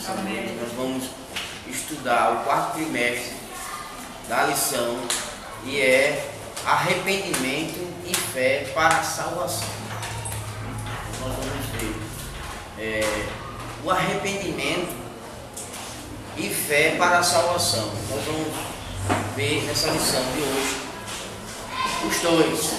nessa noite. Nós vamos estudar o quarto trimestre da lição, e é arrependimento e fé para a salvação. Nós vamos ver o arrependimento e fé para a salvação. Nós vamos ver nessa lição de hoje os dois,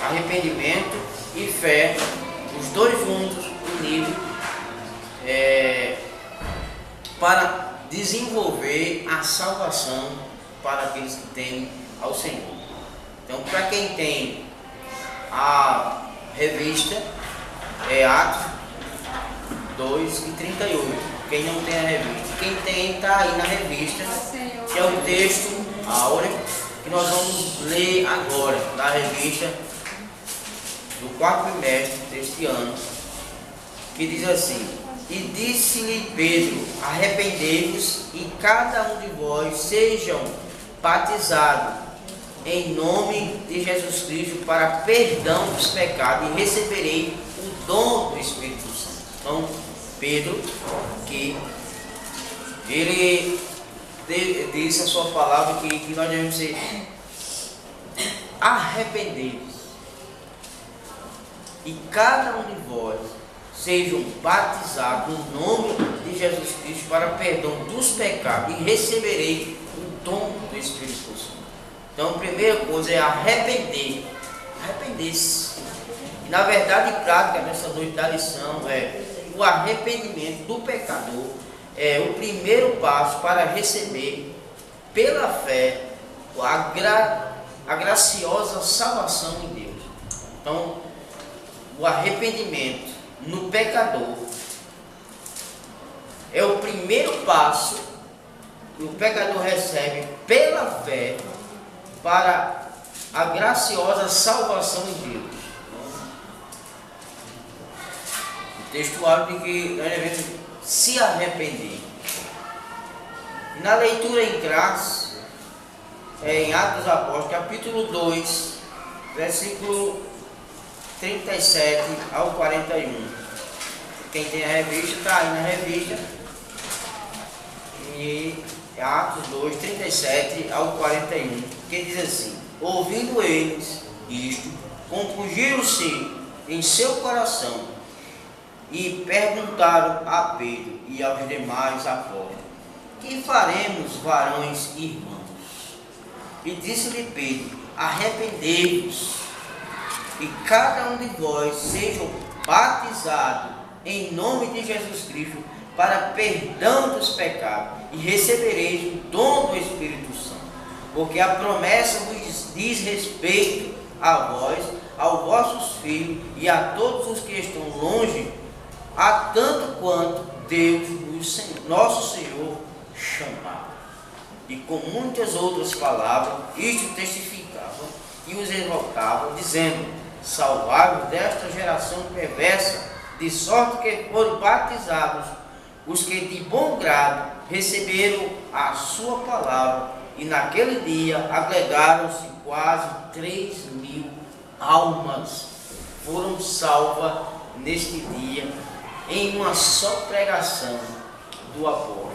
arrependimento e fé, os dois juntos, unidos, para desenvolver a salvação para aqueles que temem ao Senhor. Então, para quem tem a revista, é Atos 2:38. Quem não tem a revista, quem tem, está aí na revista, que é o texto áureo que nós vamos ler agora, da revista do quarto trimestre deste ano, que diz assim: E disse-lhe Pedro: Arrependei-vos e cada um de vós sejam batizados em nome de Jesus Cristo para perdão dos pecados, e receberei o dom do Espírito Santo. Então, Pedro, que ele disse a sua palavra que nós devemos ser arrependidos, e cada um de vós sejam batizados no nome de Jesus Cristo para perdão dos pecados, e receberei o dom do Espírito Santo. Então, a primeira coisa é arrepender-se. E na verdade prática dessa noite da lição o arrependimento do pecador é o primeiro passo para receber pela fé a graciosa salvação em Deus. Então, o arrependimento no pecador é o primeiro passo que o pecador recebe pela fé para a graciosa salvação em Deus. O texto habla de que nós devemos se arrepender. Na leitura em classe, em Atos dos Apóstolos, capítulo 2, versículo 37 ao 41. Quem tem a revista, está aí na revista. E Atos 2, 37 ao 41, que diz assim: Ouvindo eles isto, compungiram-se em seu coração e perguntaram a Pedro e aos demais apóstolos: Que faremos, varões e irmãos? E disse-lhe Pedro: Arrependei-vos, e cada um de vós sejam batizados em nome de Jesus Cristo para perdão dos pecados, e recebereis o dom do Espírito Santo, porque a promessa vos diz respeito a vós, aos vossos filhos e a todos os que estão longe, a tanto quanto Deus, nosso Senhor, chamar. E com muitas outras palavras, isto testificavam e os exortavam, dizendo: Salvai-vos desta geração perversa, de sorte que foram batizados os que de bom grado receberam a sua palavra. E naquele dia agregaram-se quase 3.000 almas, foram salvas neste dia, em uma só pregação do apóstolo.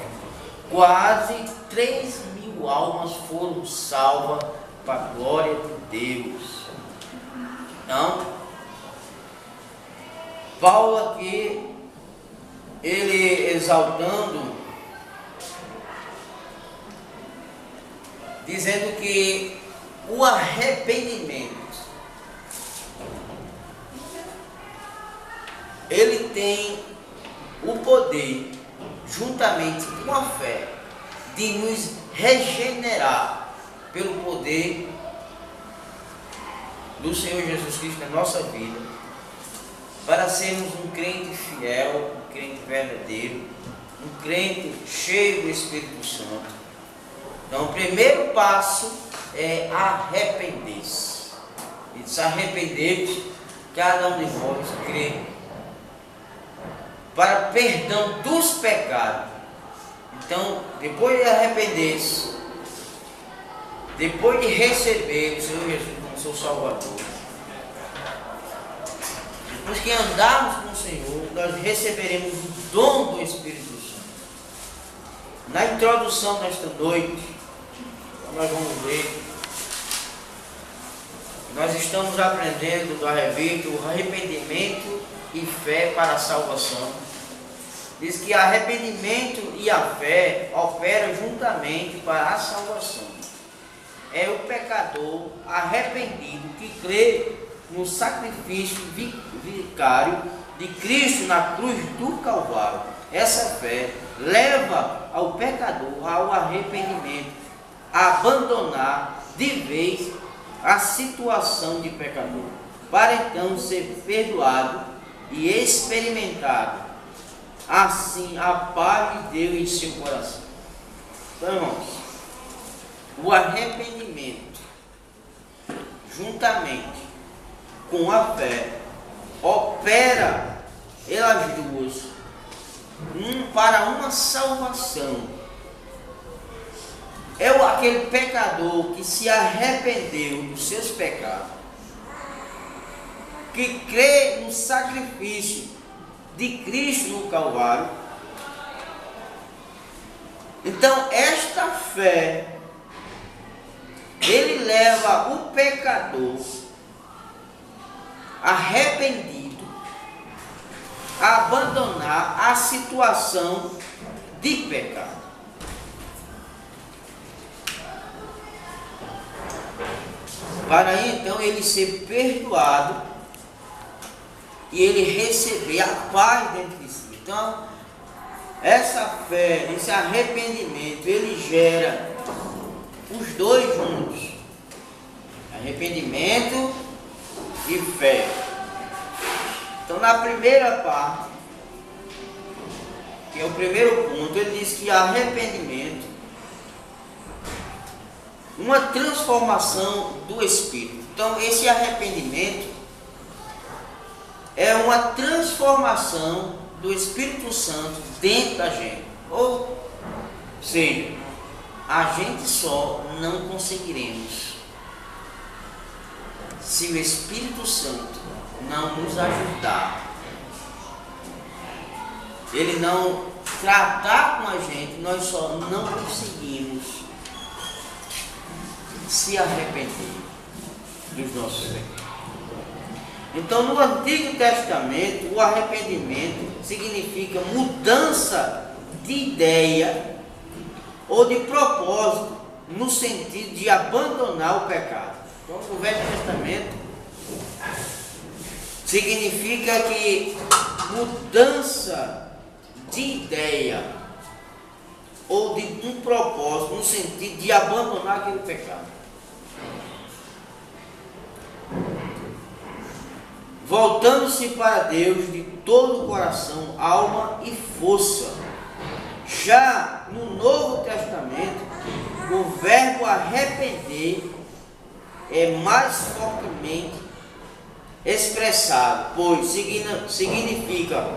Quase 3.000 almas foram salvas para a glória de Deus. Então, Paulo aqui, ele exaltando, dizendo que o arrependimento, ele tem o poder, juntamente com a fé, de nos regenerar pelo poder do Senhor Jesus Cristo na nossa vida, para sermos um crente fiel, um crente verdadeiro, um crente cheio do Espírito Santo. Então, o primeiro passo é arrepender-se. E de se arrepender, cada um de vós crê para perdão dos pecados. Então, depois de arrepender-se, depois de receber o Senhor Jesus como seu Salvador, depois que andarmos com o Senhor, nós receberemos o dom do Espírito Santo. Na introdução desta noite, nós vamos ver, nós estamos aprendendo do revista o arrependimento e fé para a salvação. Diz que arrependimento e a fé operam juntamente para a salvação. É o pecador arrependido que crê no sacrifício vicário de Cristo na cruz do Calvário. Essa fé leva ao pecador ao arrependimento, a abandonar de vez a situação de pecador, para então ser perdoado e experimentado assim a paz de Deus em seu coração. Então, irmãos, o arrependimento juntamente com a fé opera elas duas para uma salvação. É aquele pecador que se arrependeu dos seus pecados, que crê no sacrifício de Cristo no Calvário. Então esta fé, ele leva o pecador arrependido a abandonar a situação de pecado. Para então ele ser perdoado e ele receber a paz dentro de si. Então, essa fé, esse arrependimento, ele gera os dois juntos: arrependimento e fé. Então, na primeira parte, que é o primeiro ponto, ele diz que arrependimento, uma transformação do Espírito. Então, esse arrependimento é uma transformação do Espírito Santo dentro da gente. Ou seja, a gente só não conseguiremos se o Espírito Santo não nos ajudar, ele não tratar com a gente, nós só não conseguimos se arrepender dos nossos pecados. Então, no Antigo Testamento, o arrependimento significa mudança de ideia ou de propósito, no sentido de abandonar o pecado. Então, no Velho Testamento, significa que mudança de ideia ou de um propósito, no sentido de abandonar aquele pecado. Voltando-se para Deus de todo o coração, alma e força. Já no Novo Testamento, o verbo arrepender é mais fortemente expressado, pois significa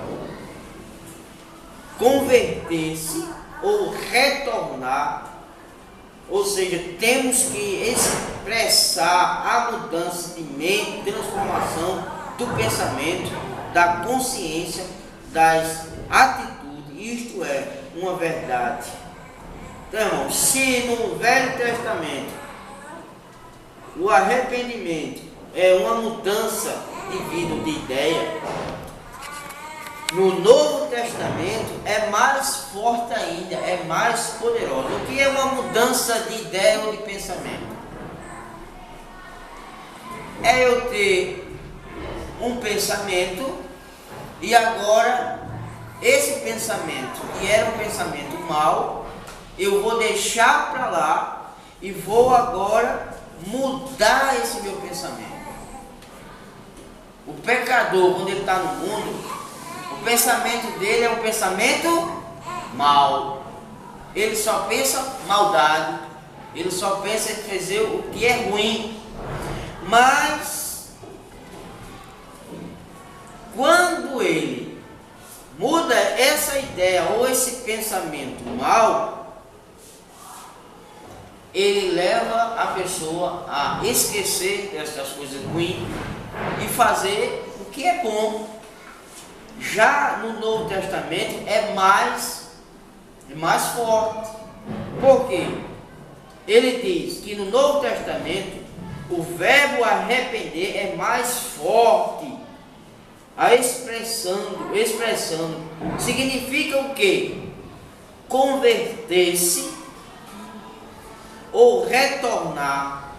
converter-se ou retornar, ou seja, temos que expressar a mudança de mente, transformação do pensamento, da consciência, das atitudes. Isto é uma verdade. Então, irmão, se no Velho Testamento o arrependimento é uma mudança de vida, de ideia, no Novo Testamento é mais forte ainda, é mais poderoso. O que é uma mudança de ideia ou de pensamento? É eu ter um pensamento e agora esse pensamento, que era um pensamento mau, eu vou deixar para lá e vou agora mudar esse meu pensamento. O pecador, quando ele está no mundo, o pensamento dele é um pensamento mau. Ele só pensa maldade, ele só pensa em fazer o que é ruim. Mas quando ele muda essa ideia ou esse pensamento mau, ele leva a pessoa a esquecer dessas coisas ruins e fazer o que é bom. Já no Novo Testamento é mais forte. Por quê? Ele diz que no Novo Testamento o verbo arrepender é mais forte. A expressando significa o quê? Converter-se ou retornar,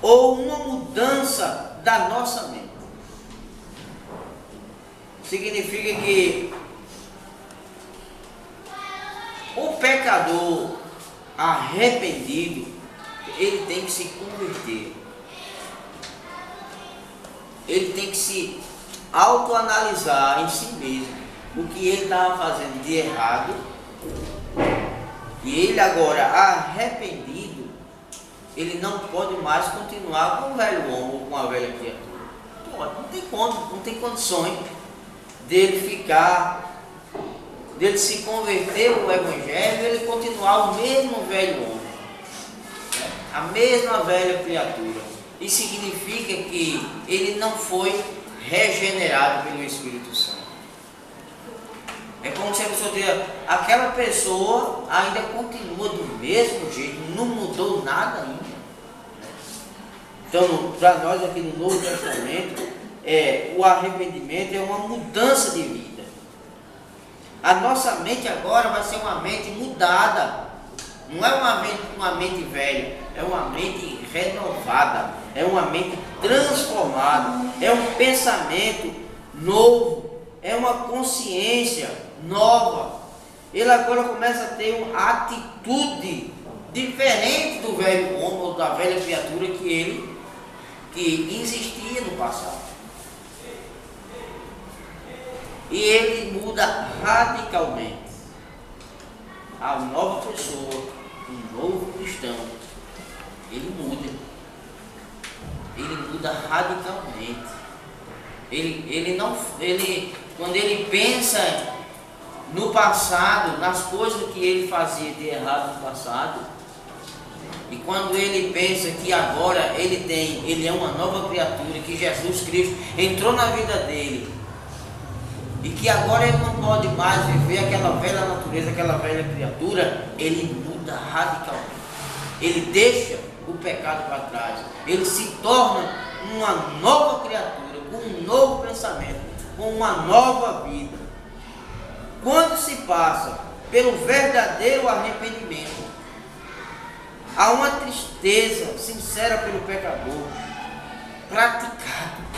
ou uma mudança da nossa mente. Significa que o pecador arrependido, ele tem que se converter. Ele tem que se autoanalisar em si mesmo o que ele estava fazendo de errado. E ele agora arrependido, ele não pode mais continuar com o velho homem ou com a velha criatura. Não tem condições dele se converter ao Evangelho e ele continuar o mesmo velho homem, a mesma velha criatura. Isso significa que ele não foi regenerado pelo Espírito Santo. É como se a pessoa diga, aquela pessoa ainda continua do mesmo jeito, não mudou nada ainda. Então, para nós aqui no Novo Testamento, o arrependimento é uma mudança de vida. A nossa mente agora vai ser uma mente mudada. Não é uma mente velha, é uma mente renovada, é uma mente transformada, é um pensamento novo, é uma consciência nova. Ele agora começa a ter uma atitude diferente do velho homem ou da velha criatura que existia no passado. E ele muda radicalmente. A nova pessoa, um novo cristão, ele muda radicalmente. Quando ele pensa no passado, nas coisas que ele fazia de errado no passado, e quando ele pensa que agora ele é uma nova criatura, que Jesus Cristo entrou na vida dele, e que agora ele não pode mais viver aquela velha natureza, aquela velha criatura, ele muda radicalmente. Ele deixa o pecado para trás. Ele se torna uma nova criatura, com um novo pensamento, com uma nova vida. Quando se passa pelo verdadeiro arrependimento, há uma tristeza sincera pelo pecador, praticado.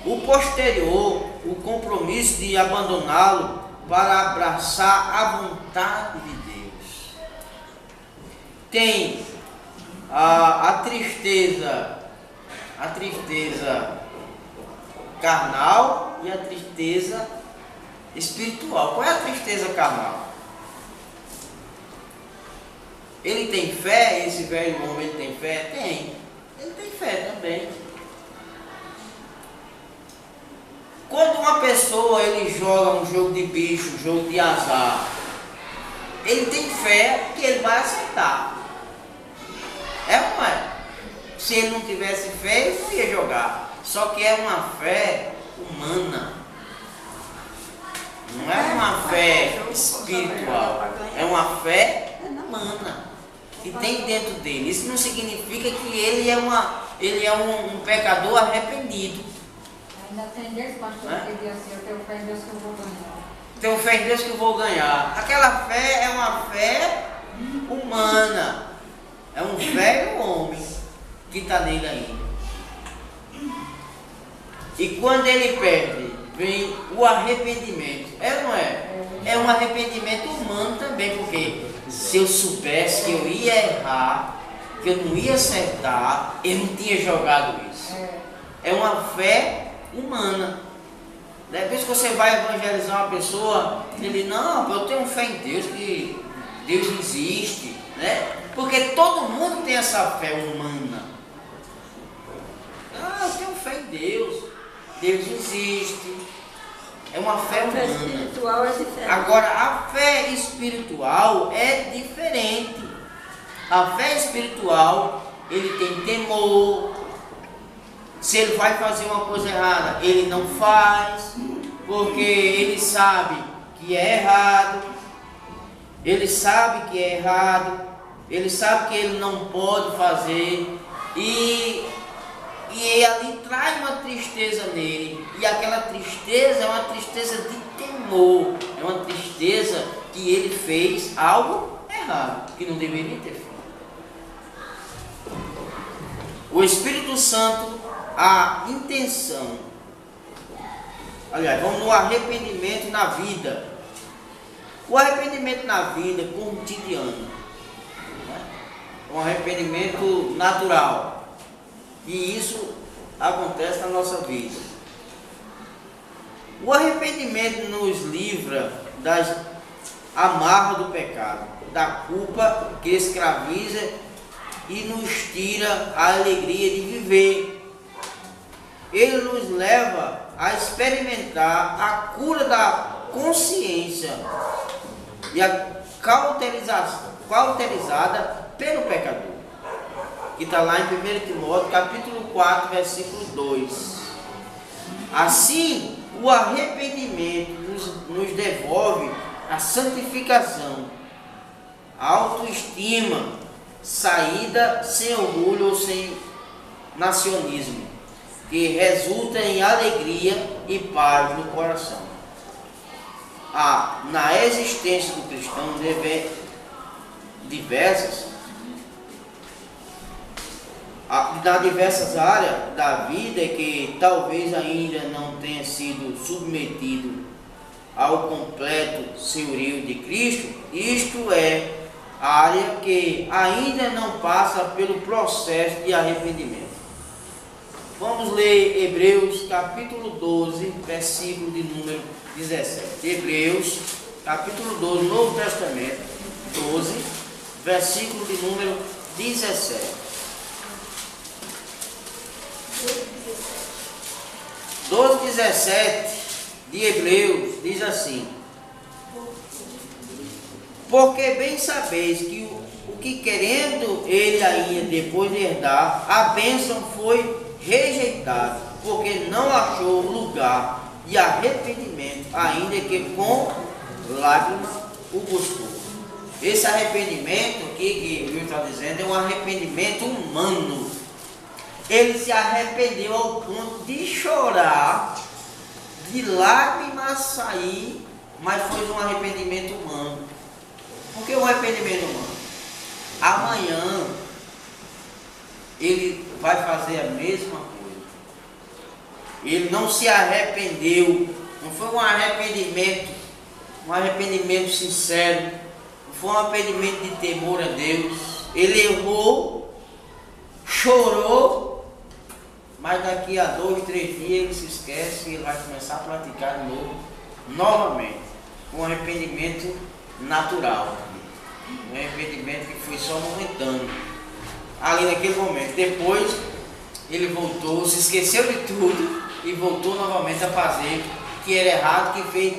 O posterior, o compromisso de abandoná-lo para abraçar a vontade de Deus. Tem a tristeza carnal e a tristeza espiritual. Qual é a tristeza carnal? Ele tem fé, esse velho homem, ele tem fé? Tem. Ele tem fé também. Quando uma pessoa ele joga um jogo de bicho, um jogo de azar, ele tem fé que ele vai acertar. É ou não é? Se ele não tivesse fé, ele não ia jogar. Só que é uma fé humana. Não é uma fé espiritual. É uma fé humana que tem dentro dele. Isso não significa que ele é um pecador arrependido. Ainda tem Deus, pastor, que diz assim, eu tenho fé em Deus que eu vou ganhar. Tenho fé em Deus que eu vou ganhar. Aquela fé é uma fé humana. É um velho homem que está nele ainda. E quando ele perde, vem o arrependimento. É ou não é? É um arrependimento humano também, porque se eu soubesse que eu ia errar, que eu não ia acertar, eu não tinha jogado isso. É uma fé humana. Depois que você vai evangelizar uma pessoa, ele, não, eu tenho fé em Deus, que Deus existe, né? Porque todo mundo tem essa fé humana. Eu tenho fé em Deus, Deus existe. É uma fé humana. A fé espiritual é diferente. Agora, a fé espiritual é diferente. A fé espiritual, ele tem temor. Se ele vai fazer uma coisa errada, ele não faz. porque ele sabe que é errado, ele sabe que é errado, ele sabe que ele não pode fazer, e ali traz uma tristeza nele, e aquela tristeza é uma tristeza de temor, é uma tristeza que ele fez algo errado, que não deveria ter feito. O Espírito Santo, a intenção, aliás, vamos no arrependimento na vida. O arrependimento na vida cotidiano, né? Um arrependimento natural, e isso acontece na nossa vida. O arrependimento nos livra das amarras do pecado, da culpa que escraviza e nos tira a alegria de viver. Ele nos leva a experimentar a cura da consciência e a cauterizada pelo pecador, que está lá em 1 Timóteo capítulo 4, versículo 2. Assim, o arrependimento nos devolve a santificação, a autoestima, saída sem orgulho ou sem nacionalismo, que resulta em alegria e paz no coração. Na existência do cristão diversas áreas da vida que talvez ainda não tenha sido submetido ao completo senhorio de Cristo, isto é, a área que ainda não passa pelo processo de arrependimento. Vamos ler Hebreus capítulo 12, versículo de número 17. Hebreus capítulo 12, Novo Testamento, 12, versículo de número 17. 12, 17 de Hebreus diz assim: porque bem sabeis que o que querendo ele ainda depois de herdar, a bênção foi rejeitado, porque não achou lugar de arrependimento, ainda que com lágrimas o buscou. Esse arrependimento aqui que o Deus está dizendo é um arrependimento humano. Ele se arrependeu ao ponto de chorar, de lágrimas sair, mas foi um arrependimento humano. Por que um arrependimento humano? Amanhã ele vai fazer a mesma coisa. Ele não se arrependeu, não foi um arrependimento sincero, não foi um arrependimento de temor a Deus. Ele errou, chorou, mas daqui a 2, 3 dias ele se esquece e ele vai começar a praticar de novo, novamente, um arrependimento natural, um arrependimento que foi só momentâneo, ali naquele momento. Depois ele voltou, se esqueceu de tudo e voltou novamente a fazer o que era errado, que fez